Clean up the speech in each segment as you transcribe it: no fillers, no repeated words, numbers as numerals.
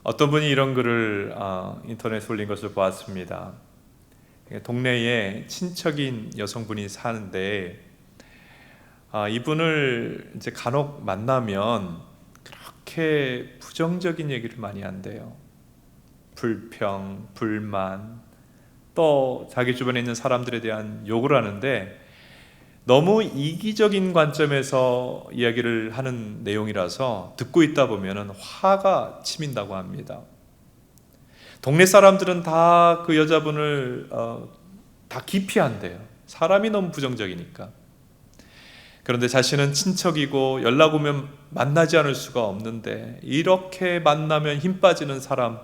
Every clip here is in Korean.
어떤 분이 이런 글을 인터넷에 올린 것을 보았습니다. 동네에 친척인 여성분이 사는데 이분을 이제 간혹 만나면 그렇게 부정적인 얘기를 많이 한대요. 불평, 불만, 또 자기 주변에 있는 사람들에 대한 욕을 하는데 너무 이기적인 관점에서 이야기를 하는 내용이라서 듣고 있다 보면 화가 치민다고 합니다. 동네 사람들은 다 그 여자분을 다 기피한대요. 사람이 너무 부정적이니까. 그런데 자신은 친척이고 연락 오면 만나지 않을 수가 없는데 이렇게 만나면 힘 빠지는 사람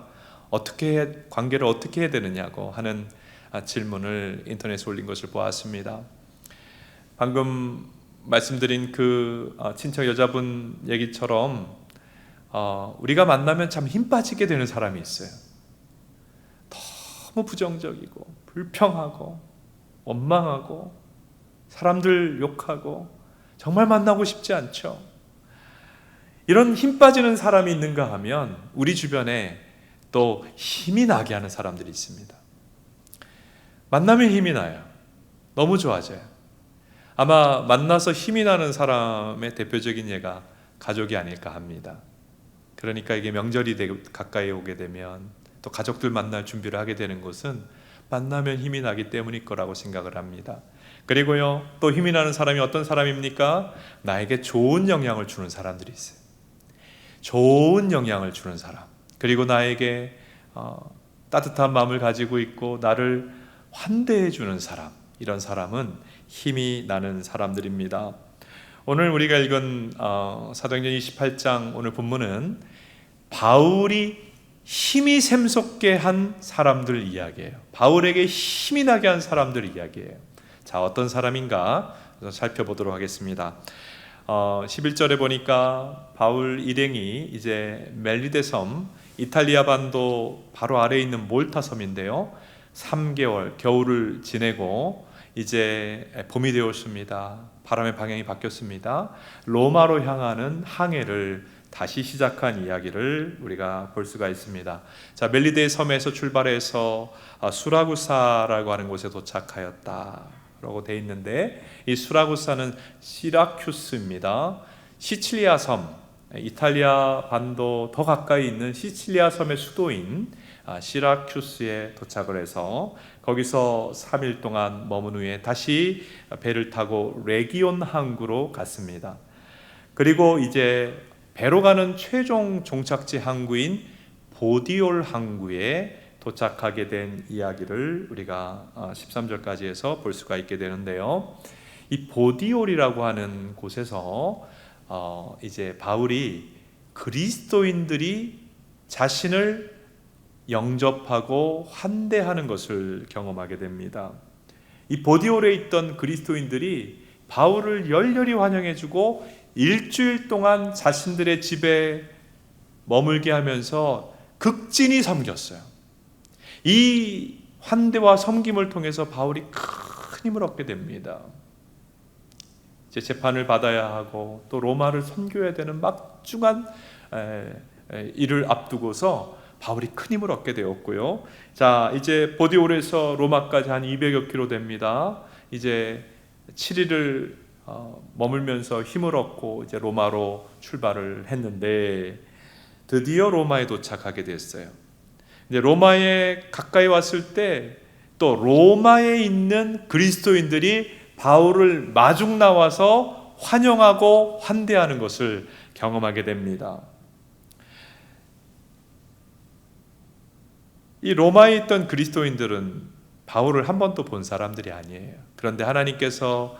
관계를 어떻게 해야 되느냐고 하는 질문을 인터넷에 올린 것을 보았습니다. 방금 말씀드린 그 친척 여자분 얘기처럼 우리가 만나면 참 힘 빠지게 되는 사람이 있어요. 너무 부정적이고 불평하고 원망하고 사람들 욕하고 정말 만나고 싶지 않죠. 이런 힘 빠지는 사람이 있는가 하면 우리 주변에 또 힘이 나게 하는 사람들이 있습니다. 만나면 힘이 나요. 너무 좋아져요. 아마 만나서 힘이 나는 사람의 대표적인 예가 가족이 아닐까 합니다. 그러니까 이게 명절이 가까이 오게 되면 또 가족들 만날 준비를 하게 되는 것은 만나면 힘이 나기 때문일 거라고 생각을 합니다. 그리고요, 또 힘이 나는 사람이 어떤 사람입니까? 나에게 좋은 영향을 주는 사람들이 있어요. 좋은 영향을 주는 사람, 그리고 나에게 따뜻한 마음을 가지고 있고 나를 환대해 주는 사람, 이런 사람은 힘이 나는 사람들입니다. 오늘 우리가 읽은 사도행전 28장 오늘 본문은 바울이 힘이 샘솟게 한 사람들 이야기예요. 바울에게 힘이 나게 한 사람들 이야기예요. 자, 어떤 사람인가 살펴보도록 하겠습니다. 11절에 보니까 바울 일행이 이제 멜리데 섬, 이탈리아 반도 바로 아래에 있는 몰타 섬인데요, 3개월 겨울을 지내고 이제 봄이 되었습니다. 바람의 방향이 바뀌었습니다. 로마로 향하는 항해를 다시 시작한 이야기를 우리가 볼 수가 있습니다. 자, 멜리데 섬에서 출발해서 수라구사라고 하는 곳에 도착하였다라고 되어 있는데, 이 수라구사는 시라큐스입니다. 시칠리아 섬, 이탈리아 반도 더 가까이 있는 시칠리아 섬의 수도인 시라큐스에 도착을 해서 거기서 3일 동안 머문 후에 다시 배를 타고 레기온 항구로 갔습니다. 그리고 이제 배로 가는 최종 종착지 항구인 보디올 항구에 도착하게 된 이야기를 우리가 13절까지 해서 볼 수가 있게 되는데요, 이 보디올이라고 하는 곳에서 이제 바울이 그리스도인들이 자신을 영접하고 환대하는 것을 경험하게 됩니다. 이 보디올에 있던 그리스도인들이 바울을 열렬히 환영해주고 일주일 동안 자신들의 집에 머물게 하면서 극진히 섬겼어요. 이 환대와 섬김을 통해서 바울이 큰 힘을 얻게 됩니다. 이제 재판을 받아야 하고 또 로마를 선교해야 되는 막중한 일을 앞두고서 바울이 큰 힘을 얻게 되었고요. 자, 이제 보디올에서 로마까지 한 200여 킬로 됩니다. 이제 7일을 머물면서 힘을 얻고 이제 로마로 출발을 했는데 드디어 로마에 도착하게 됐어요. 이제 로마에 가까이 왔을 때 또 로마에 있는 그리스도인들이 바울을 마중 나와서 환영하고 환대하는 것을 경험하게 됩니다. 이 로마에 있던 그리스도인들은 바울을 한 번도 본 사람들이 아니에요. 그런데 하나님께서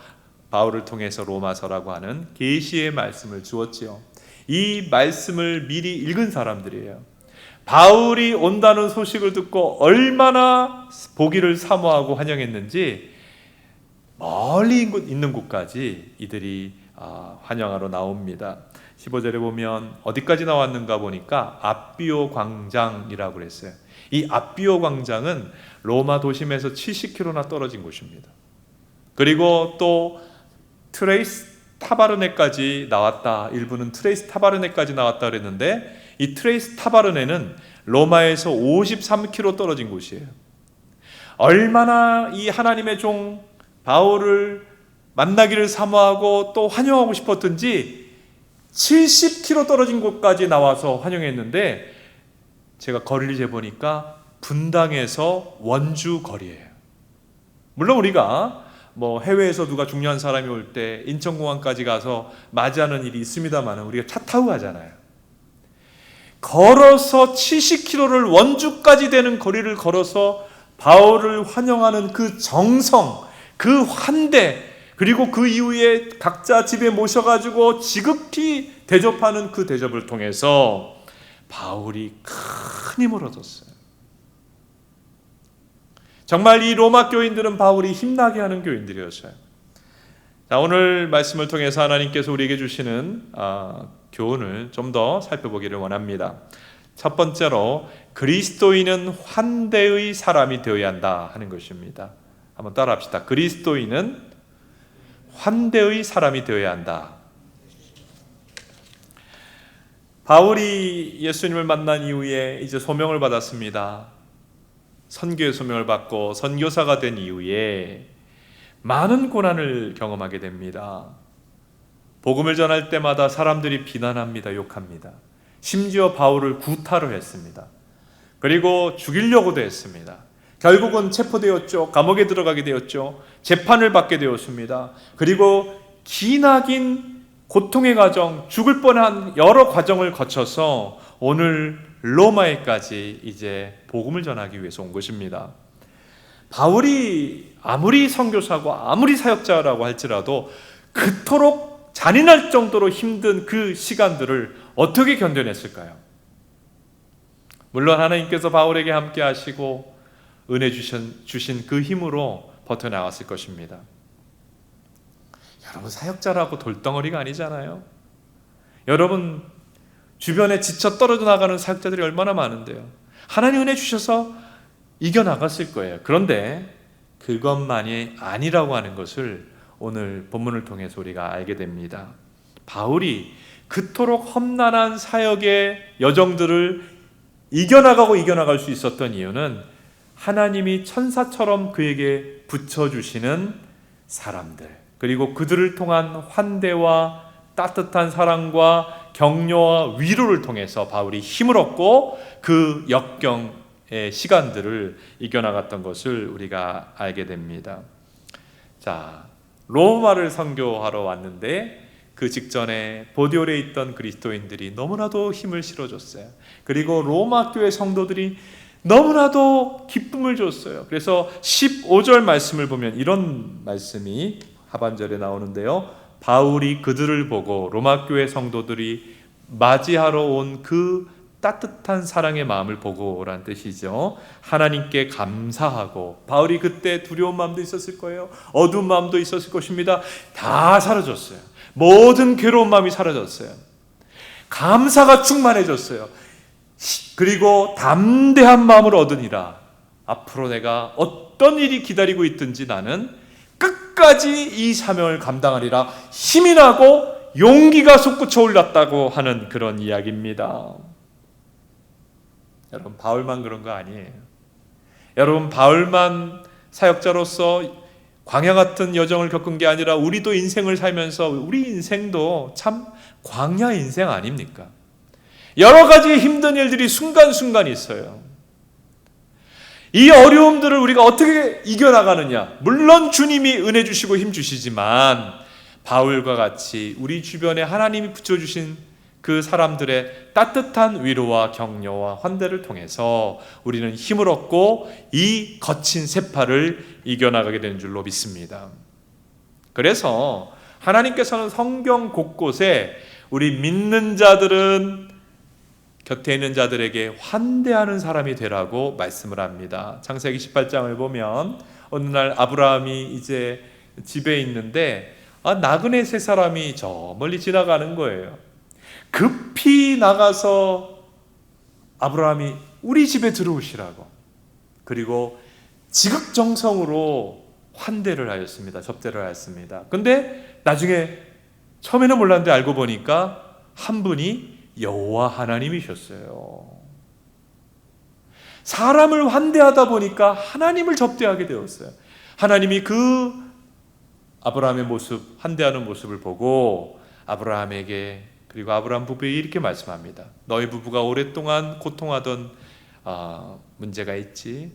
바울을 통해서 로마서라고 하는 계시의 말씀을 주었지요. 이 말씀을 미리 읽은 사람들이에요. 바울이 온다는 소식을 듣고 얼마나 보기를 사모하고 환영했는지 멀리 있는 곳까지 이들이 환영하러 나옵니다. 15절에 보면 어디까지 나왔는가 보니까 아비오 광장이라고 그랬어요. 이 아비오 광장은 로마 도심에서 70km나 떨어진 곳입니다. 그리고 또 트레이스 타바르네까지 나왔다, 일부는 트레이스 타바르네까지 나왔다 그랬는데 이 트레이스 타바르네는 로마에서 53km 떨어진 곳이에요. 얼마나 이 하나님의 종 바울을 만나기를 사모하고 또 환영하고 싶었든지 70km 떨어진 곳까지 나와서 환영했는데, 제가 거리를 재보니까 분당에서 원주 거리예요. 물론 우리가 해외에서 누가 중요한 사람이 올 때 인천공항까지 가서 맞이하는 일이 있습니다만, 우리가 차 타고 가잖아요. 걸어서 70km를 원주까지 되는 거리를 걸어서 바울을 환영하는 그 정성, 그 환대, 그리고 그 이후에 각자 집에 모셔가지고 지극히 대접하는 그 대접을 통해서 바울이 큰 힘을 얻었어요. 정말 이 로마 교인들은 바울이 힘나게 하는 교인들이었어요. 자, 오늘 말씀을 통해서 하나님께서 우리에게 주시는 교훈을 좀 더 살펴보기를 원합니다. 첫 번째로, 그리스도인은 환대의 사람이 되어야 한다 하는 것입니다. 한번 따라합시다. 그리스도인은 환대의 사람이 되어야 한다. 바울이 예수님을 만난 이후에 이제 소명을 받았습니다. 선교의 소명을 받고 선교사가 된 이후에 많은 고난을 경험하게 됩니다. 복음을 전할 때마다 사람들이 비난합니다. 욕합니다. 심지어 바울을 구타를 했습니다. 그리고 죽이려고도 했습니다. 결국은 체포되었죠. 감옥에 들어가게 되었죠. 재판을 받게 되었습니다. 그리고 기나긴 고통의 과정, 죽을 뻔한 여러 과정을 거쳐서 오늘 로마에까지 이제 복음을 전하기 위해서 온 것입니다. 바울이 아무리 선교사고 아무리 사역자라고 할지라도 그토록 잔인할 정도로 힘든 그 시간들을 어떻게 견뎌냈을까요? 물론 하나님께서 바울에게 함께 하시고 은혜 주신 그 힘으로 버텨나갔을 것입니다. 여러분, 사역자라고 돌덩어리가 아니잖아요. 여러분, 주변에 지쳐 떨어져 나가는 사역자들이 얼마나 많은데요. 하나님 은혜 주셔서 이겨나갔을 거예요. 그런데 그것만이 아니라고 하는 것을 오늘 본문을 통해서 우리가 알게 됩니다. 바울이 그토록 험난한 사역의 여정들을 이겨나갈 수 있었던 이유는 하나님이 천사처럼 그에게 붙여주시는 사람들, 그리고 그들을 통한 환대와 따뜻한 사랑과 격려와 위로를 통해서 바울이 힘을 얻고 그 역경의 시간들을 이겨나갔던 것을 우리가 알게 됩니다. 자, 로마를 선교하러 왔는데 그 직전에 보디올에 있던 그리스도인들이 너무나도 힘을 실어줬어요. 그리고 로마 교회 성도들이 너무나도 기쁨을 줬어요. 그래서 15절 말씀을 보면 이런 말씀이 하반절에 나오는데요. 바울이 그들을 보고 로마 교회 성도들이 맞이하러 온 그 따뜻한 사랑의 마음을 보고 라는 뜻이죠. 하나님께 감사하고, 바울이 그때 두려운 마음도 있었을 거예요. 어두운 마음도 있었을 것입니다. 다 사라졌어요. 모든 괴로운 마음이 사라졌어요. 감사가 충만해졌어요. 그리고 담대한 마음을 얻으니라. 앞으로 내가 어떤 일이 기다리고 있든지 나는 끝까지 이 사명을 감당하리라. 힘이 나고 용기가 솟구쳐 올랐다고 하는 그런 이야기입니다. 여러분, 바울만 그런 거 아니에요. 여러분, 바울만 사역자로서 광야 같은 여정을 겪은 게 아니라 우리도 인생을 살면서 우리 인생도 참 광야 인생 아닙니까? 여러 가지 힘든 일들이 순간순간 있어요. 이 어려움들을 우리가 어떻게 이겨나가느냐? 물론 주님이 은혜 주시고 힘 주시지만 바울과 같이 우리 주변에 하나님이 붙여주신 그 사람들의 따뜻한 위로와 격려와 환대를 통해서 우리는 힘을 얻고 이 거친 세파를 이겨나가게 되는 줄로 믿습니다. 그래서 하나님께서는 성경 곳곳에 우리 믿는 자들은 곁에 있는 자들에게 환대하는 사람이 되라고 말씀을 합니다. 창세기 18장을 보면 어느 날 아브라함이 이제 집에 있는데 나그네 세 사람이 저 멀리 지나가는 거예요. 급히 나가서 아브라함이 우리 집에 들어오시라고, 그리고 지극정성으로 환대를 하였습니다. 접대를 하였습니다. 근데 나중에 처음에는 몰랐는데 알고 보니까 한 분이 여호와 하나님이셨어요. 사람을 환대하다 보니까 하나님을 접대하게 되었어요. 하나님이 그 아브라함의 모습, 환대하는 모습을 보고 아브라함에게, 그리고 아브라함 부부에게 이렇게 말씀합니다. 너희 부부가 오랫동안 고통하던 문제가 있지,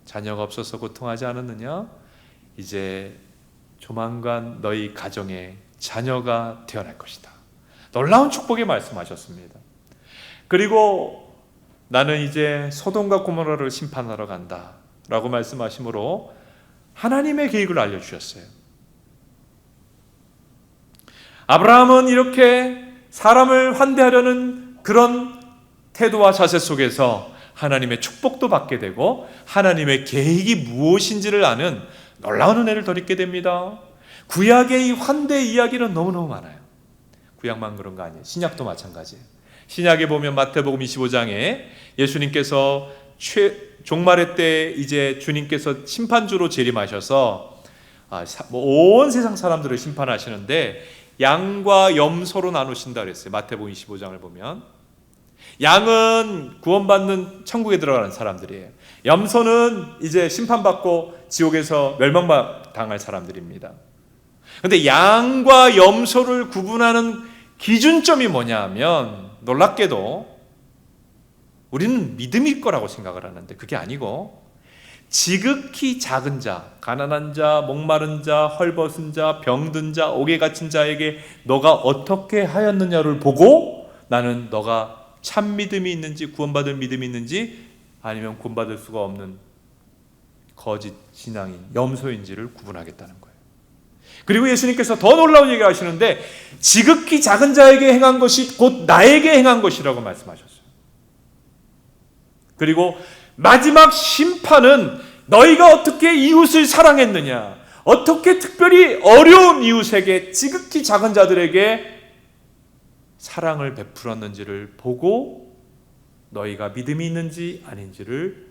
자녀가 없어서 고통하지 않았느냐? 이제 조만간 너희 가정에 자녀가 태어날 것이다. 놀라운 축복의 말씀하셨습니다. 그리고 나는 이제 소돔과 고모라를 심판하러 간다 라고 말씀하시므로 하나님의 계획을 알려주셨어요. 아브라함은 이렇게 사람을 환대하려는 그런 태도와 자세 속에서 하나님의 축복도 받게 되고 하나님의 계획이 무엇인지를 아는 놀라운 은혜를 덧입게 됩니다. 구약의 이 환대 이야기는 너무너무 많아요. 구약만 그런 거 아니에요. 신약도 마찬가지예요. 신약에 보면 마태복음 25장에 예수님께서 종말의 때 이제 주님께서 심판주로 재림하셔서 온 세상 사람들을 심판하시는데 양과 염소로 나누신다 그랬어요. 마태복음 25장을 보면 양은 구원받는 천국에 들어가는 사람들이에요. 염소는 이제 심판받고 지옥에서 멸망당할 사람들입니다. 그런데 양과 염소를 구분하는 기준점이 뭐냐 하면 놀랍게도 우리는 믿음일 거라고 생각을 하는데 그게 아니고 지극히 작은 자, 가난한 자, 목마른 자, 헐벗은 자, 병든 자, 옥에 갇힌 자에게 너가 어떻게 하였느냐를 보고 나는 너가 참 믿음이 있는지 구원받을 믿음이 있는지 아니면 구원받을 수가 없는 거짓 신앙인 염소인지를 구분하겠다는 거예요. 그리고 예수님께서 더 놀라운 얘기를 하시는데 지극히 작은 자에게 행한 것이 곧 나에게 행한 것이라고 말씀하셨어요. 그리고 마지막 심판은 너희가 어떻게 이웃을 사랑했느냐, 어떻게 특별히 어려운 이웃에게, 지극히 작은 자들에게 사랑을 베풀었는지를 보고 너희가 믿음이 있는지 아닌지를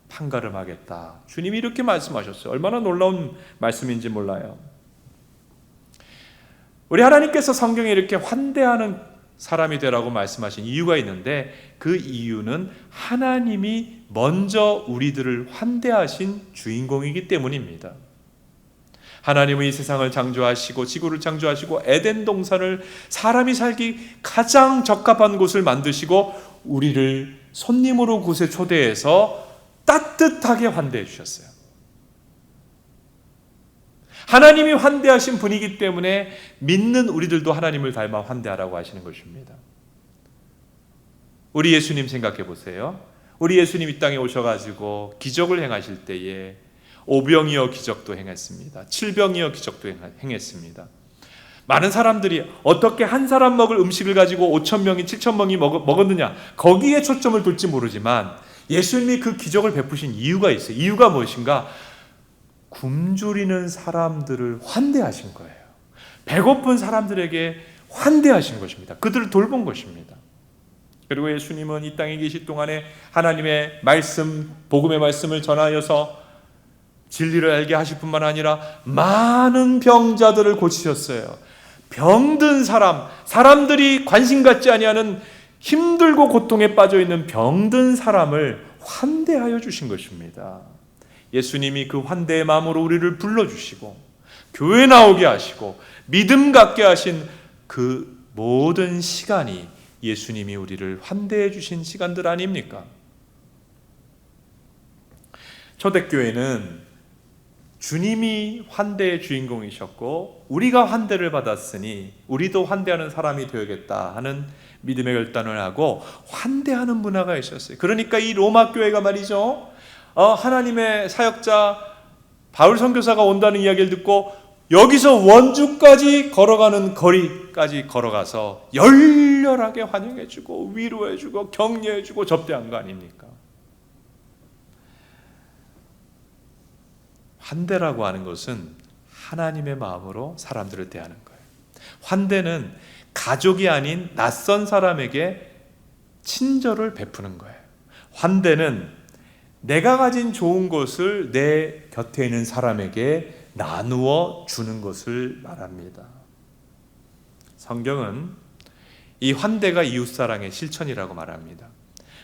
판가름하겠다. 주님이 이렇게 말씀하셨어요. 얼마나 놀라운 말씀인지 몰라요. 우리 하나님께서 성경에 이렇게 환대하는 사람이 되라고 말씀하신 이유가 있는데 그 이유는 하나님이 먼저 우리들을 환대하신 주인공이기 때문입니다. 하나님은 이 세상을 창조하시고 지구를 창조하시고 에덴 동산을 사람이 살기 가장 적합한 곳을 만드시고 우리를 손님으로 그곳에 초대해서 따뜻하게 환대해 주셨어요. 하나님이 환대하신 분이기 때문에 믿는 우리들도 하나님을 닮아 환대하라고 하시는 것입니다. 우리 예수님 생각해 보세요. 우리 예수님 이 땅에 오셔가지고 기적을 행하실 때에 오병이어 기적도 행했습니다. 칠병이어 기적도 행했습니다. 많은 사람들이 어떻게 한 사람 먹을 음식을 가지고 5,000명이 7,000명이 먹었느냐 거기에 초점을 둘지 모르지만 예수님이 그 기적을 베푸신 이유가 있어요. 이유가 무엇인가? 굶주리는 사람들을 환대하신 거예요. 배고픈 사람들에게 환대하신 것입니다. 그들을 돌본 것입니다. 그리고 예수님은 이 땅에 계실 동안에 하나님의 말씀, 복음의 말씀을 전하여서 진리를 알게 하실 뿐만 아니라 많은 병자들을 고치셨어요. 병든 사람, 사람들이 관심 갖지 아니하는 힘들고 고통에 빠져 있는 병든 사람을 환대하여 주신 것입니다. 예수님이 그 환대의 마음으로 우리를 불러주시고 교회 나오게 하시고 믿음 갖게 하신 그 모든 시간이 예수님이 우리를 환대해 주신 시간들 아닙니까? 초대교회는 주님이 환대의 주인공이셨고 우리가 환대를 받았으니 우리도 환대하는 사람이 되어야겠다 하는 믿음의 결단을 하고 환대하는 문화가 있었어요. 그러니까 이 로마 교회가 말이죠, 하나님의 사역자 바울 선교사가 온다는 이야기를 듣고 여기서 원주까지 걸어가는 거리까지 걸어가서 열렬하게 환영해주고 위로해주고 격려해주고 접대한 거 아닙니까? 환대라고 하는 것은 하나님의 마음으로 사람들을 대하는 거예요. 환대는 가족이 아닌 낯선 사람에게 친절을 베푸는 거예요. 환대는 내가 가진 좋은 것을 내 곁에 있는 사람에게 나누어 주는 것을 말합니다. 성경은 이 환대가 이웃사랑의 실천이라고 말합니다.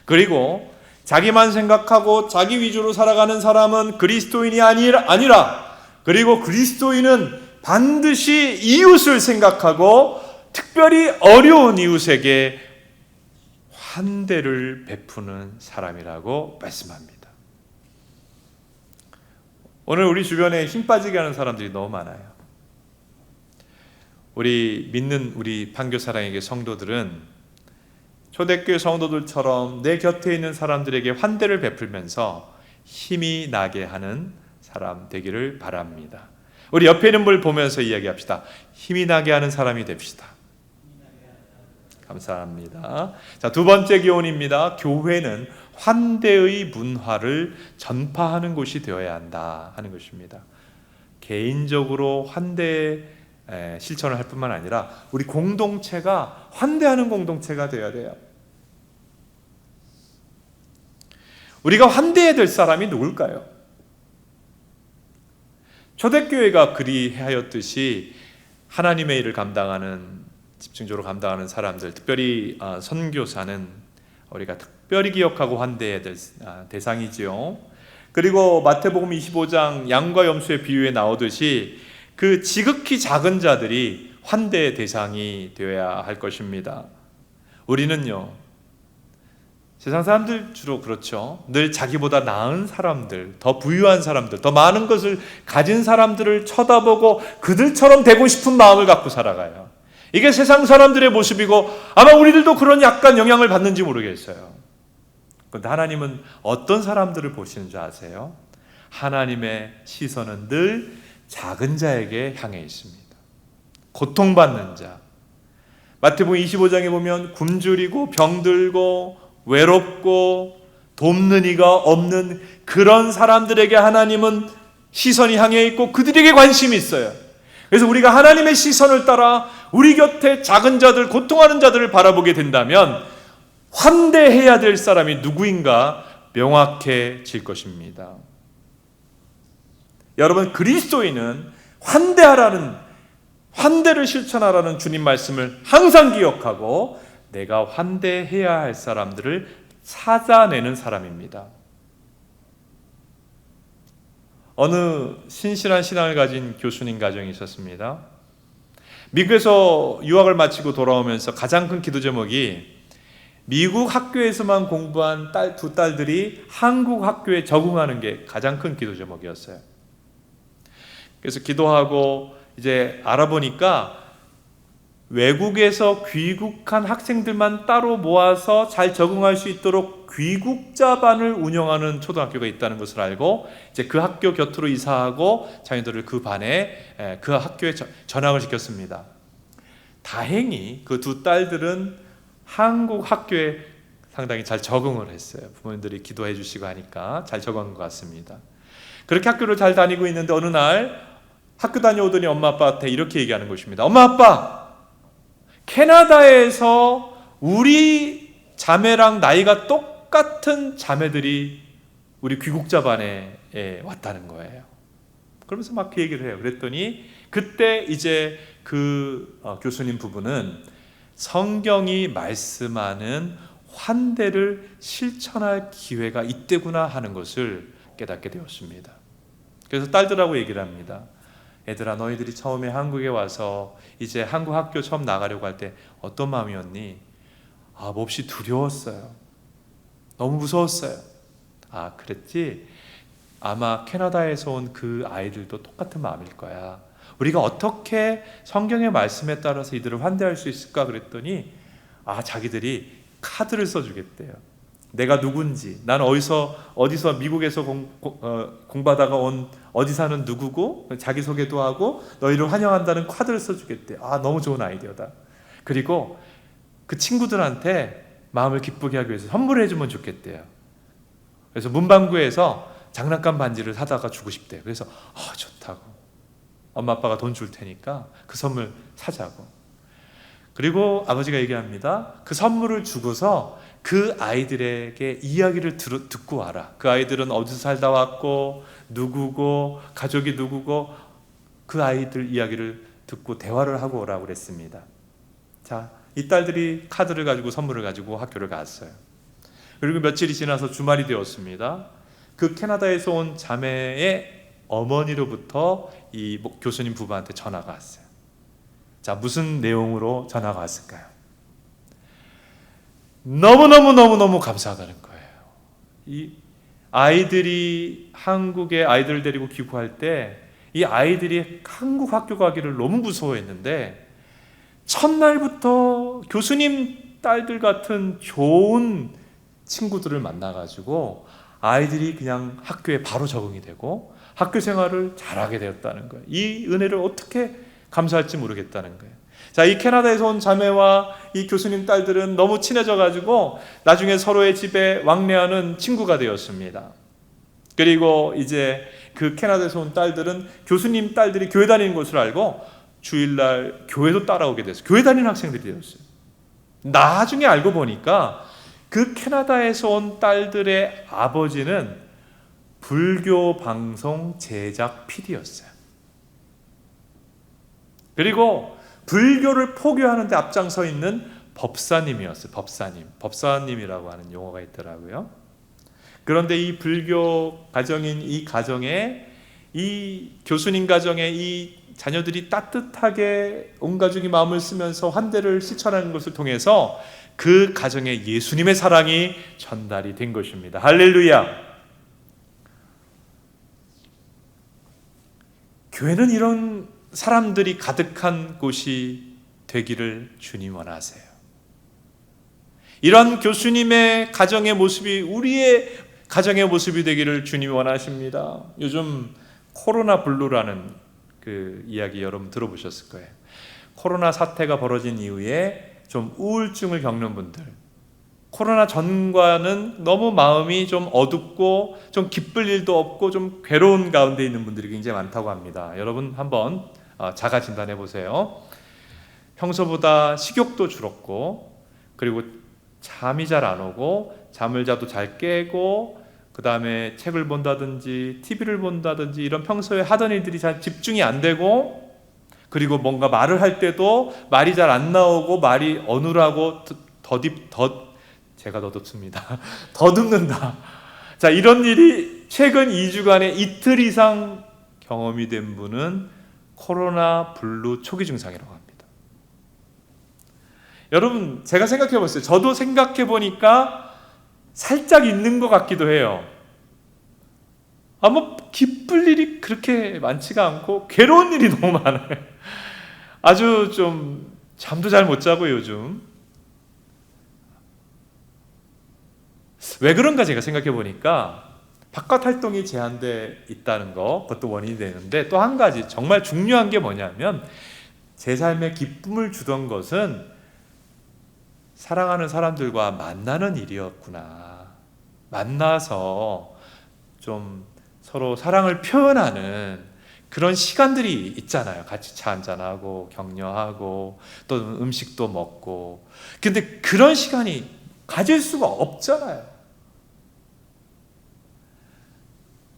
그리고 자기만 생각하고 자기 위주로 살아가는 사람은 그리스도인이 아니라 그리고 그리스도인은 반드시 이웃을 생각하고 특별히 어려운 이웃에게 환대를 베푸는 사람이라고 말씀합니다. 오늘 우리 주변에 힘 빠지게 하는 사람들이 너무 많아요. 우리 믿는 우리 판교사랑에게 성도들은 초대교회 성도들처럼 내 곁에 있는 사람들에게 환대를 베풀면서 힘이 나게 하는 사람 되기를 바랍니다. 우리 옆에 있는 분을 보면서 이야기합시다. 힘이 나게 하는 사람이 됩시다. 감사합니다. 자, 두 번째 교훈입니다. 교회는 환대의 문화를 전파하는 곳이 되어야 한다 하는 것입니다. 개인적으로 환대 실천을 할 뿐만 아니라 우리 공동체가 환대하는 공동체가 되어야 돼요. 우리가 환대해야 될 사람이 누굴까요? 초대교회가 그리하였듯이 하나님의 일을 집중적으로 감당하는 사람들, 특별히 선교사는 우리가 특별히 기억하고 환대해야 될 대상이지요. 그리고 마태복음 25장 양과 염소의 비유에 나오듯이 그 지극히 작은 자들이 환대의 대상이 되어야 할 것입니다. 우리는요, 세상 사람들 주로 그렇죠. 늘 자기보다 나은 사람들, 더 부유한 사람들, 더 많은 것을 가진 사람들을 쳐다보고 그들처럼 되고 싶은 마음을 갖고 살아가요. 이게 세상 사람들의 모습이고 아마 우리들도 그런 약간 영향을 받는지 모르겠어요. 그런데 하나님은 어떤 사람들을 보시는 줄 아세요? 하나님의 시선은 늘 작은 자에게 향해 있습니다. 고통받는 자. 마태복음 25장에 보면 굶주리고 병들고 외롭고 돕는 이가 없는 그런 사람들에게 하나님은 시선이 향해 있고 그들에게 관심이 있어요. 그래서 우리가 하나님의 시선을 따라 우리 곁에 작은 자들, 고통하는 자들을 바라보게 된다면 환대해야 될 사람이 누구인가 명확해질 것입니다. 여러분, 그리스도인은 환대를 실천하라는 주님 말씀을 항상 기억하고 내가 환대해야 할 사람들을 찾아내는 사람입니다. 어느 신실한 신앙을 가진 교수님 가정이 있었습니다. 미국에서 유학을 마치고 돌아오면서 가장 큰 기도 제목이 미국 학교에서만 공부한 두 딸들이 한국 학교에 적응하는 게 가장 큰 기도 제목이었어요. 그래서 기도하고 이제 알아보니까 외국에서 귀국한 학생들만 따로 모아서 잘 적응할 수 있도록 귀국자반을 운영하는 초등학교가 있다는 것을 알고 이제 그 학교 곁으로 이사하고 자녀들을 그 반에 그 학교에 전학을 시켰습니다. 다행히 그 두 딸들은 한국 학교에 상당히 잘 적응을 했어요. 부모님들이 기도해 주시고 하니까 잘 적응한 것 같습니다. 그렇게 학교를 잘 다니고 있는데 어느 날 학교 다녀오더니 엄마 아빠한테 이렇게 얘기하는 것입니다. 엄마 아빠, 캐나다에서 우리 자매랑 나이가 똑같은 자매들이 우리 귀국자반에 왔다는 거예요. 그러면서 막 그 얘기를 해요. 그랬더니 그때 이제 그 교수님 부부는 성경이 말씀하는 환대를 실천할 기회가 이때구나 하는 것을 깨닫게 되었습니다. 그래서 딸들하고 얘기를 합니다. 얘들아, 너희들이 처음에 한국에 와서 이제 한국 학교 처음 나가려고 할 때 어떤 마음이었니? 몹시 두려웠어요. 너무 무서웠어요. 그랬지? 아마 캐나다에서 온 그 아이들도 똑같은 마음일 거야. 우리가 어떻게 성경의 말씀에 따라서 이들을 환대할 수 있을까? 그랬더니 자기들이 카드를 써주겠대요. 내가 누군지, 난 어디서 미국에서 공부하다가 온 어디 사는 누구고 자기소개도 하고 너희를 환영한다는 카드를 써주겠대. 너무 좋은 아이디어다. 그리고 그 친구들한테 마음을 기쁘게 하기 위해서 선물을 해주면 좋겠대요. 그래서 문방구에서 장난감 반지를 사다가 주고 싶대요. 그래서 좋다고, 엄마 아빠가 돈 줄 테니까 그 선물 사자고. 그리고 아버지가 얘기합니다. 그 선물을 주고서 그 아이들에게 이야기를 듣고 와라. 그 아이들은 어디서 살다 왔고 누구고 가족이 누구고 그 아이들 이야기를 듣고 대화를 하고 오라고 그랬습니다. 자, 이 딸들이 카드를 가지고 선물을 가지고 학교를 갔어요. 그리고 며칠이 지나서 주말이 되었습니다. 그 캐나다에서 온 자매의 어머니로부터 이 교수님 부부한테 전화가 왔어요. 자, 무슨 내용으로 전화가 왔을까요? 너무너무 감사하다는 거예요. 이 아이들이 한국에 아이들을 데리고 귀국할 때 이 아이들이 한국 학교 가기를 너무 무서워했는데 첫날부터 교수님 딸들 같은 좋은 친구들을 만나가지고 아이들이 그냥 학교에 바로 적응이 되고 학교 생활을 잘하게 되었다는 거예요. 이 은혜를 어떻게 감사할지 모르겠다는 거예요. 자, 이 캐나다에서 온 자매와 이 교수님 딸들은 너무 친해져가지고 나중에 서로의 집에 왕래하는 친구가 되었습니다. 그리고 이제 그 캐나다에서 온 딸들은 교수님 딸들이 교회 다니는 것을 알고 주일날 교회도 따라오게 됐어요. 교회 다니는 학생들이 되었어요. 나중에 알고 보니까 그 캐나다에서 온 딸들의 아버지는 불교 방송 제작 PD였어요. 그리고 불교를 포교하는 데 앞장서 있는 법사님이었어요. 법사님이라고 하는 용어가 있더라고요. 그런데 이 불교 가정인 이 가정에, 이 교수님 가정에 이 자녀들이 따뜻하게 온 가족이 마음을 쓰면서 환대를 실천하는 것을 통해서 그 가정에 예수님의 사랑이 전달이 된 것입니다. 할렐루야! 교회는 이런 사람들이 가득한 곳이 되기를 주님 원하세요. 이런 교수님의 가정의 모습이 우리의 가정의 모습이 되기를 주님이 원하십니다. 요즘 코로나 블루라는 그 이야기 여러분 들어보셨을 거예요. 코로나 사태가 벌어진 이후에 좀 우울증을 겪는 분들, 코로나 전과는 너무 마음이 좀 어둡고 좀 기쁠 일도 없고 좀 괴로운 가운데 있는 분들이 굉장히 많다고 합니다. 여러분 한번 자가 진단해 보세요. 평소보다 식욕도 줄었고, 그리고 잠이 잘 안 오고, 잠을 자도 잘 깨고, 그 다음에 책을 본다든지 TV를 본다든지 이런 평소에 하던 일들이 잘 집중이 안 되고, 그리고 뭔가 말을 할 때도 말이 잘 안 나오고 말이 어눌하고 제가 더듬습니다. 더듬는다. 자, 이런 일이 최근 2주간에 이틀 이상 경험이 된 분은 코로나 블루 초기 증상이라고 합니다. 여러분, 제가 생각해 봤어요. 저도 생각해 보니까 살짝 있는 것 같기도 해요. 뭐 기쁠 일이 그렇게 많지가 않고 괴로운 일이 너무 많아요. 아주 좀 잠도 잘 못 자고 요즘. 왜 그런가 제가 생각해 보니까 바깥 활동이 제한돼 있다는 거, 그것도 원인이 되는데, 또 한 가지 정말 중요한 게 뭐냐면, 제 삶에 기쁨을 주던 것은 사랑하는 사람들과 만나는 일이었구나. 만나서 좀 서로 사랑을 표현하는 그런 시간들이 있잖아요. 같이 차 한잔하고 격려하고 또 음식도 먹고. 근데 그런 시간이 가질 수가 없잖아요.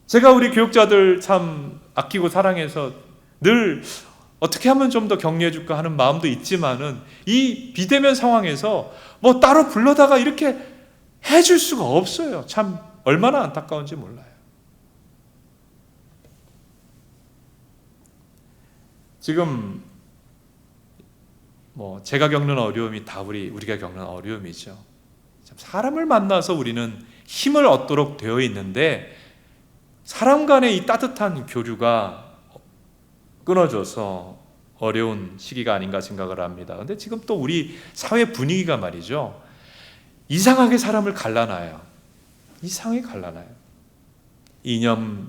제가 우리 교육자들 참 아끼고 사랑해서 늘 어떻게 하면 좀 더 격려해 줄까 하는 마음도 있지만은, 이 비대면 상황에서 뭐 따로 불러다가 이렇게 해줄 수가 없어요. 참 얼마나 안타까운지 몰라요. 지금 뭐 제가 겪는 어려움이 다 우리가 겪는 어려움이죠. 참 사람을 만나서 우리는 힘을 얻도록 되어 있는데, 사람 간의 이 따뜻한 교류가 끊어져서 어려운 시기가 아닌가 생각을 합니다. 근데 지금 또 우리 사회 분위기가 말이죠, 이상하게 사람을 갈라놔요. 이상하게 갈라놔요. 이념에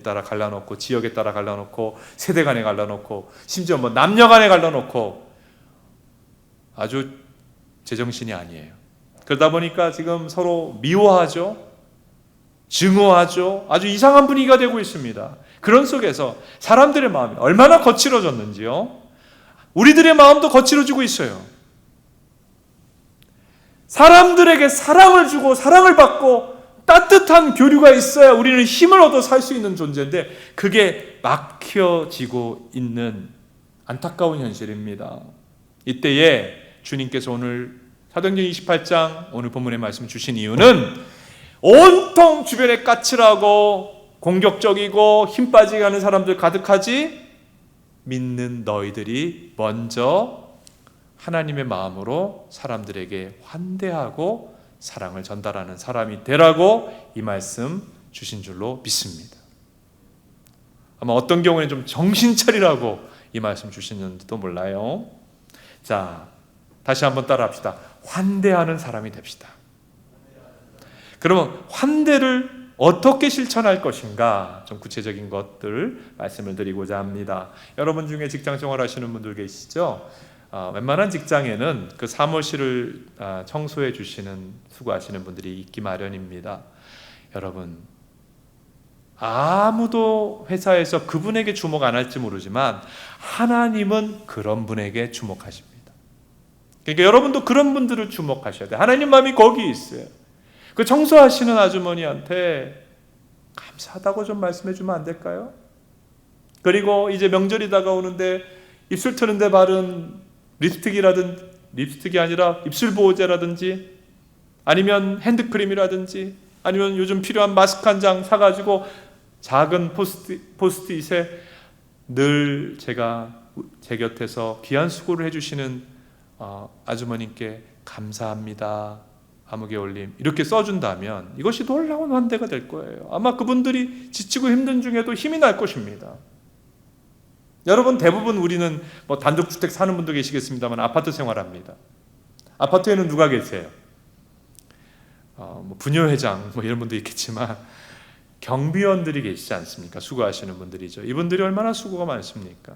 따라 갈라놓고, 지역에 따라 갈라놓고, 세대 간에 갈라놓고, 심지어 뭐 남녀 간에 갈라놓고, 아주 제정신이 아니에요. 그러다 보니까 지금 서로 미워하죠, 증오하죠. 아주 이상한 분위기가 되고 있습니다. 그런 속에서 사람들의 마음이 얼마나 거칠어졌는지요. 우리들의 마음도 거칠어지고 있어요. 사람들에게 사랑을 주고 사랑을 받고 따뜻한 교류가 있어야 우리는 힘을 얻어 살 수 있는 존재인데, 그게 막혀지고 있는 안타까운 현실입니다. 이때에 주님께서 오늘 사도행전 28장 오늘 본문의 말씀 주신 이유는 온통 주변에 까칠하고 공격적이고 힘 빠지게 하는 사람들 가득하지, 믿는 너희들이 먼저 하나님의 마음으로 사람들에게 환대하고 사랑을 전달하는 사람이 되라고 이 말씀 주신 줄로 믿습니다. 아마 어떤 경우에는 좀 정신 차리라고 이 말씀 주시는지도 몰라요. 자, 다시 한번 따라합시다. 환대하는 사람이 됩시다. 그러면 환대를 어떻게 실천할 것인가, 좀 구체적인 것들 말씀을 드리고자 합니다. 여러분 중에 직장 생활 하시는 분들 계시죠? 웬만한 직장에는 그 사무실을 청소해 주시는, 수고하시는 분들이 있기 마련입니다. 여러분, 아무도 회사에서 그분에게 주목 안 할지 모르지만 하나님은 그런 분에게 주목하십니다. 그러니까 여러분도 그런 분들을 주목하셔야 돼요. 하나님 마음이 거기 있어요. 그 청소하시는 아주머니한테 감사하다고 좀 말씀해 주면 안 될까요? 그리고 이제 명절이 다가오는데 입술 트는데 바른 립스틱이 아니라 입술 보호제라든지 아니면 핸드크림이라든지 아니면 요즘 필요한 마스크 한 장 사가지고 작은 포스트잇에 늘 제가 제 곁에서 귀한 수고를 해주시는 아주머님께 감사합니다, 아무개 올림, 이렇게 써준다면 이것이 놀라운 환대가 될 거예요. 아마 그분들이 지치고 힘든 중에도 힘이 날 것입니다. 여러분, 대부분 우리는 단독주택 사는 분도 계시겠습니다만 아파트 생활합니다. 아파트에는 누가 계세요? 부녀회장 이런 분도 있겠지만 경비원들이 계시지 않습니까? 수고하시는 분들이죠. 이분들이 얼마나 수고가 많습니까?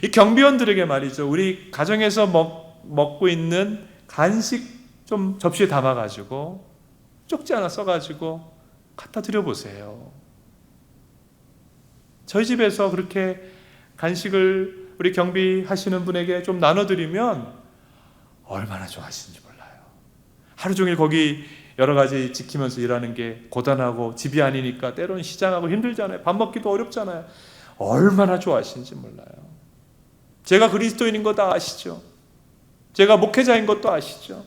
이 경비원들에게 말이죠, 우리 가정에서 먹고 있는 간식 좀 접시에 담아가지고 쪽지 하나 써가지고 갖다 드려보세요. 저희 집에서 그렇게 간식을 우리 경비하시는 분에게 좀 나눠드리면 얼마나 좋아하시는지 몰라요. 하루 종일 거기 여러 가지 지키면서 일하는 게 고단하고 집이 아니니까 때로는 시장하고 힘들잖아요. 밥 먹기도 어렵잖아요. 얼마나 좋아하시는지 몰라요. 제가 그리스도인인 거 다 아시죠? 제가 목회자인 것도 아시죠?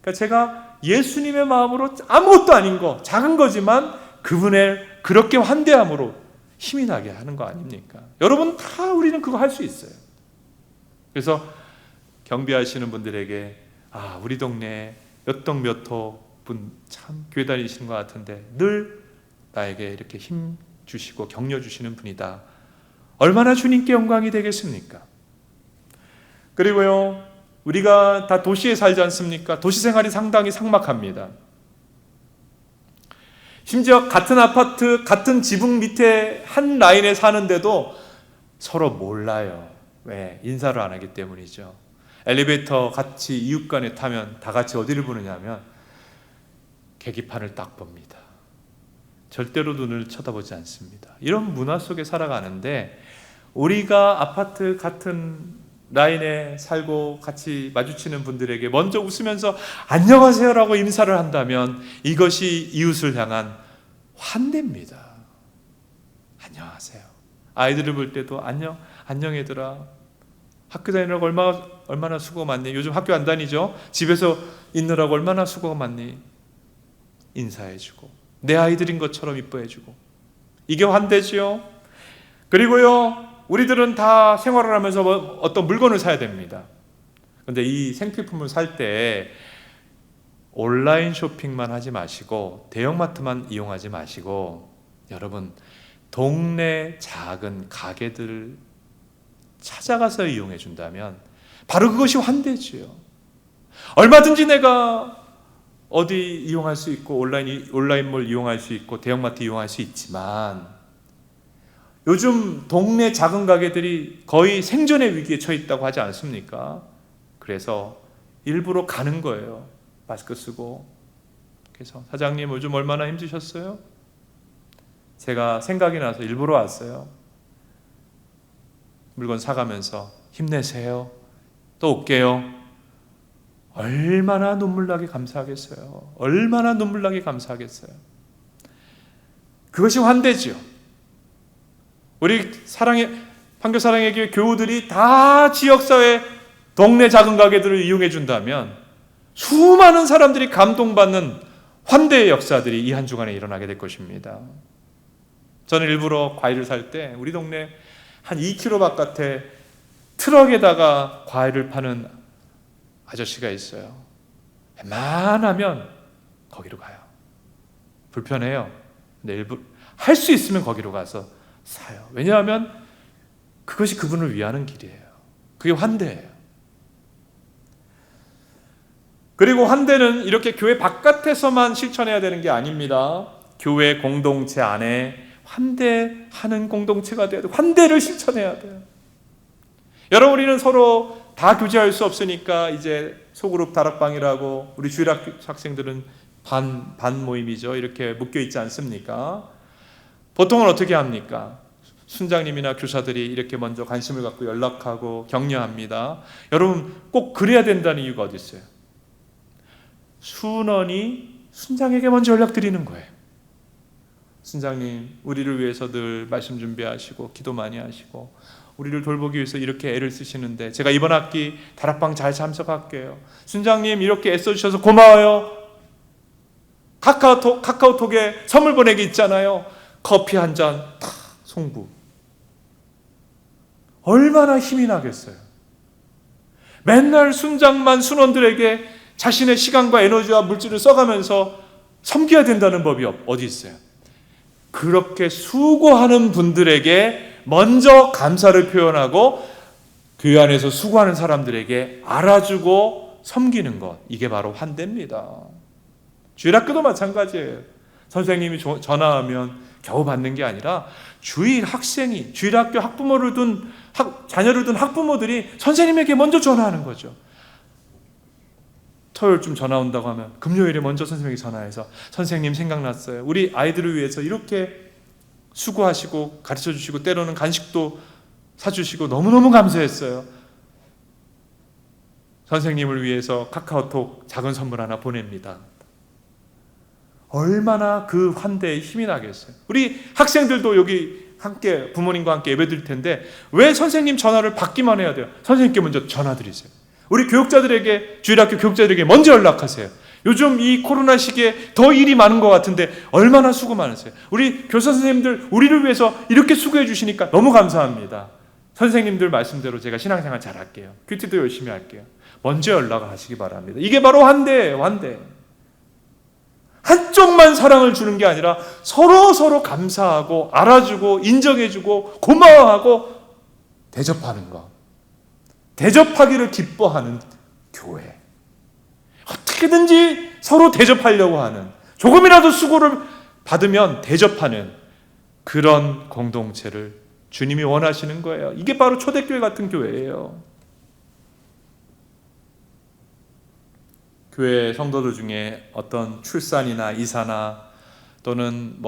그러니까 제가 예수님의 마음으로 아무것도 아닌 거, 작은 거지만 그분의 그렇게 환대함으로 힘이 나게 하는 거 아닙니까? 여러분, 다 우리는 그거 할 수 있어요. 그래서 경비하시는 분들에게 우리 동네 몇 동 몇 호 분 참 교회 다니시는 것 같은데 늘 나에게 이렇게 힘 주시고 격려 주시는 분이다. 얼마나 주님께 영광이 되겠습니까? 그리고요, 우리가 다 도시에 살지 않습니까? 도시 생활이 상당히 삭막합니다. 심지어 같은 아파트, 같은 지붕 밑에 한 라인에 사는데도 서로 몰라요. 왜? 인사를 안 하기 때문이죠. 엘리베이터 같이 이웃 간에 타면 다 같이 어디를 보느냐면 계기판을 딱 봅니다. 절대로 눈을 쳐다보지 않습니다. 이런 문화 속에 살아가는데 우리가 아파트 같은 라인에 살고 같이 마주치는 분들에게 먼저 웃으면서 안녕하세요라고 인사를 한다면 이것이 이웃을 향한 환대입니다. 안녕하세요. 아이들을 볼 때도 안녕 얘들아. 학교 다니느라고 얼마나 수고가 많니? 요즘 학교 안 다니죠? 집에서 있느라고 얼마나 수고가 많니? 인사해주고 내 아이들인 것처럼 이뻐해주고, 이게 환대지요. 그리고요, 우리들은 다 생활을 하면서 어떤 물건을 사야 됩니다. 그런데 이 생필품을 살 때 온라인 쇼핑만 하지 마시고 대형마트만 이용하지 마시고 여러분, 동네 작은 가게들을 찾아가서 이용해 준다면 바로 그것이 환대지요. 얼마든지 내가 어디 이용할 수 있고 온라인몰 이용할 수 있고 대형마트 이용할 수 있지만 요즘 동네 작은 가게들이 거의 생존의 위기에 처해 있다고 하지 않습니까? 그래서 일부러 가는 거예요. 마스크 쓰고. 그래서 사장님 요즘 얼마나 힘드셨어요? 제가 생각이 나서 일부러 왔어요. 물건 사가면서 힘내세요. 또 올게요. 얼마나 눈물나게 감사하겠어요. 얼마나 눈물나게 감사하겠어요. 그것이 환대지요. 우리 판교사랑의 교회 교우들이 다 지역사회 동네 작은 가게들을 이용해 준다면 수많은 사람들이 감동받는 환대의 역사들이 이 한 주간에 일어나게 될 것입니다. 저는 일부러 과일을 살 때 우리 동네 한 2km 바깥에 트럭에다가 과일을 파는 아저씨가 있어요. 웬만하면 거기로 가요. 불편해요. 근데 일부 할 수 있으면 거기로 가서 사요. 왜냐하면 그것이 그분을 위하는 길이에요. 그게 환대예요. 그리고 환대는 이렇게 교회 바깥에서만 실천해야 되는 게 아닙니다. 교회 공동체 안에 환대하는 공동체가 돼야 돼요. 환대를 실천해야 돼요. 여러분, 우리는 서로 다 교제할 수 없으니까 이제 소그룹 다락방이라고, 우리 주일학교 학생들은 반 모임이죠. 이렇게 묶여 있지 않습니까? 보통은 어떻게 합니까? 순장님이나 교사들이 이렇게 먼저 관심을 갖고 연락하고 격려합니다. 여러분, 꼭 그래야 된다는 이유가 어디 있어요? 순원이 순장에게 먼저 연락드리는 거예요. 순장님, 우리를 위해서 늘 말씀 준비하시고 기도 많이 하시고 우리를 돌보기 위해서 이렇게 애를 쓰시는데 제가 이번 학기 다락방 잘 참석할게요. 순장님, 이렇게 애써주셔서 고마워요. 카카오톡에 선물 보내기 있잖아요. 커피 한 잔 탁 송부. 얼마나 힘이 나겠어요. 맨날 순장만 순원들에게 자신의 시간과 에너지와 물질을 써가면서 섬겨야 된다는 법이 어디 있어요? 그렇게 수고하는 분들에게 먼저 감사를 표현하고 교회 안에서 수고하는 사람들에게 알아주고 섬기는 것, 이게 바로 환대입니다. 주일학교도 마찬가지예요. 선생님이 전화하면 겨우 받는 게 아니라 주일학교 자녀를 둔 학부모들이 선생님에게 먼저 전화하는 거죠. 토요일쯤 전화 온다고 하면 금요일에 먼저 선생님에게 전화해서 선생님 생각났어요. 우리 아이들을 위해서 이렇게 수고하시고 가르쳐주시고 때로는 간식도 사주시고 너무너무 감사했어요. 선생님을 위해서 카카오톡 작은 선물 하나 보냅니다. 얼마나 그 환대에 힘이 나겠어요. 우리 학생들도 여기 함께 부모님과 함께 예배 드릴 텐데 왜 선생님 전화를 받기만 해야 돼요? 선생님께 먼저 전화 드리세요. 우리 교육자들에게, 주일학교 교육자들에게 먼저 연락하세요. 요즘 이 코로나 시기에 더 일이 많은 것 같은데 얼마나 수고 많으세요. 우리 교사 선생님들 우리를 위해서 이렇게 수고해 주시니까 너무 감사합니다. 선생님들 말씀대로 제가 신앙생활 잘할게요. 큐티도 열심히 할게요. 먼저 연락하시기 바랍니다. 이게 바로 환대예요. 환대. 한쪽만 사랑을 주는 게 아니라 서로 감사하고 알아주고 인정해주고 고마워하고 대접하는 것. 대접하기를 기뻐하는 교회. 어떻게든지 서로 대접하려고 하는, 조금이라도 수고를 받으면 대접하는 그런 공동체를 주님이 원하시는 거예요. 이게 바로 초대교회 같은 교회예요. 교회 성도들 중에 어떤 출산이나 이사나 또는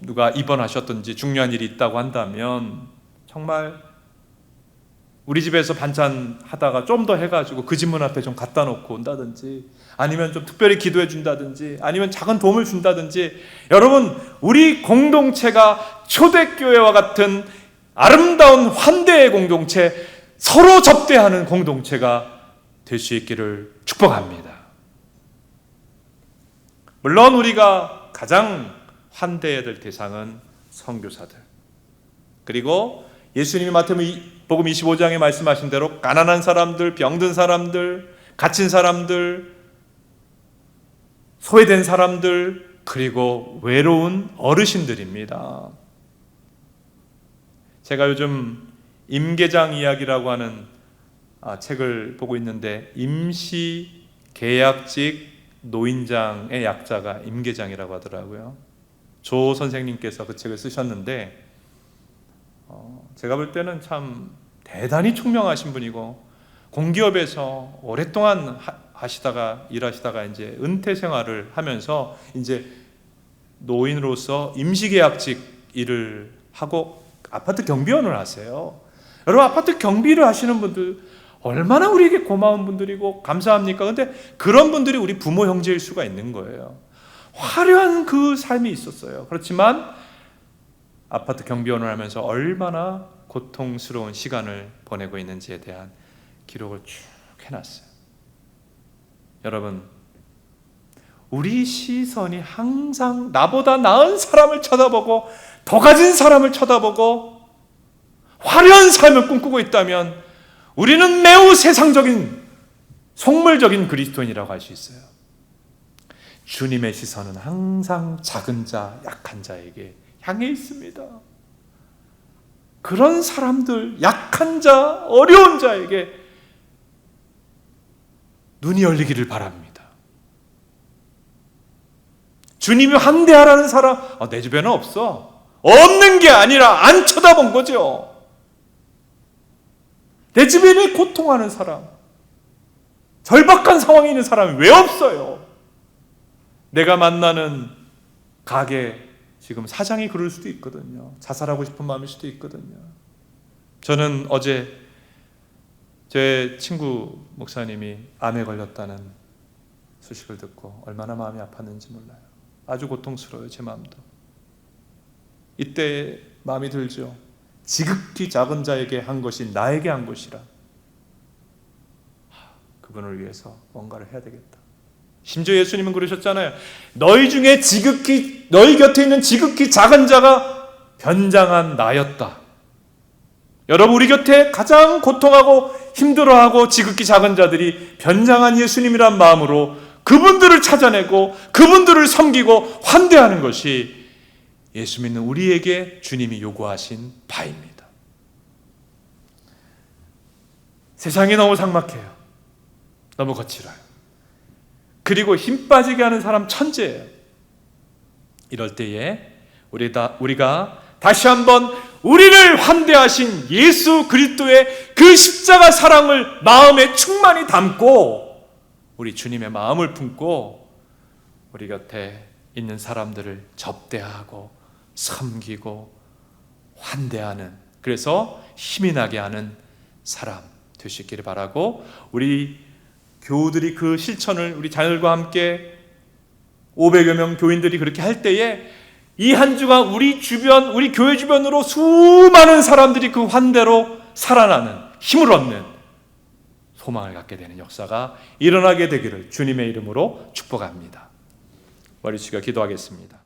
누가 입원하셨든지 중요한 일이 있다고 한다면 정말 우리 집에서 반찬 하다가 좀 더 해가지고 그 집 문 앞에 좀 갖다 놓고 온다든지 아니면 좀 특별히 기도해 준다든지 아니면 작은 도움을 준다든지, 여러분, 우리 공동체가 초대교회와 같은 아름다운 환대의 공동체, 서로 접대하는 공동체가 될 수 있기를 축복합니다. 물론 우리가 가장 환대해야 될 대상은 선교사들, 그리고 예수님이 마태복음 25장에 말씀하신 대로 가난한 사람들, 병든 사람들, 갇힌 사람들, 소외된 사람들, 그리고 외로운 어르신들입니다. 제가 요즘 임계장 이야기라고 하는 책을 보고 있는데, 임시 계약직 노인장의 약자가 임계장이라고 하더라고요. 조 선생님께서 그 책을 쓰셨는데 제가 볼 때는 참 대단히 총명하신 분이고, 공기업에서 오랫동안 일하시다가 이제 은퇴 생활을 하면서 이제 노인으로서 임시계약직 일을 하고 아파트 경비원을 하세요. 여러분, 아파트 경비를 하시는 분들 얼마나 우리에게 고마운 분들이고 감사합니까? 근데 그런 분들이 우리 부모 형제일 수가 있는 거예요. 화려한 그 삶이 있었어요. 그렇지만 아파트 경비원을 하면서 얼마나 고통스러운 시간을 보내고 있는지에 대한 기록을 쭉 해놨어요. 여러분, 우리 시선이 항상 나보다 나은 사람을 쳐다보고 더 가진 사람을 쳐다보고 화려한 삶을 꿈꾸고 있다면 우리는 매우 세상적인 속물적인 그리스도인이라고 할 수 있어요. 주님의 시선은 항상 작은 자, 약한 자에게 향해 있습니다. 그런 사람들, 약한 자, 어려운 자에게 눈이 열리기를 바랍니다. 주님이 환대하라는 사람, 내 집에는 없어. 없는 게 아니라 안 쳐다본 거죠. 내 집에 고통하는 사람, 절박한 상황에 있는 사람이 왜 없어요? 내가 만나는 가게 지금 사장이 그럴 수도 있거든요. 자살하고 싶은 마음일 수도 있거든요. 저는 어제 제 친구 목사님이 암에 걸렸다는 소식을 듣고 얼마나 마음이 아팠는지 몰라요. 아주 고통스러워요, 제 마음도. 이때 마음이 들죠. 지극히 작은 자에게 한 것이 나에게 한 것이라. 그분을 위해서 뭔가를 해야 되겠다. 심지어 예수님은 그러셨잖아요. 너희 중에 너희 곁에 있는 지극히 작은 자가 변장한 나였다. 여러분, 우리 곁에 가장 고통하고 힘들어하고 지극히 작은 자들이 변장한 예수님이란 마음으로 그분들을 찾아내고 그분들을 섬기고 환대하는 것이 예수 믿는 우리에게 주님이 요구하신 바입니다. 세상이 너무 삭막해요. 너무 거칠어요. 그리고 힘 빠지게 하는 사람 천재예요. 이럴 때에 우리가 다시 한번 우리를 환대하신 예수 그리스도의 그 십자가 사랑을 마음에 충만히 담고 우리 주님의 마음을 품고 우리 곁에 있는 사람들을 접대하고 섬기고 환대하는, 그래서 힘이 나게 하는 사람 될 수 있기를 바라고, 우리 교우들이 그 실천을 우리 자녀들과 함께 500여 명 교인들이 그렇게 할 때에 이 한 주간 우리 주변, 우리 교회 주변으로 수많은 사람들이 그 환대로 살아나는, 힘을 얻는 소망을 갖게 되는 역사가 일어나게 되기를 주님의 이름으로 축복합니다. 머리 숙여 기도하겠습니다.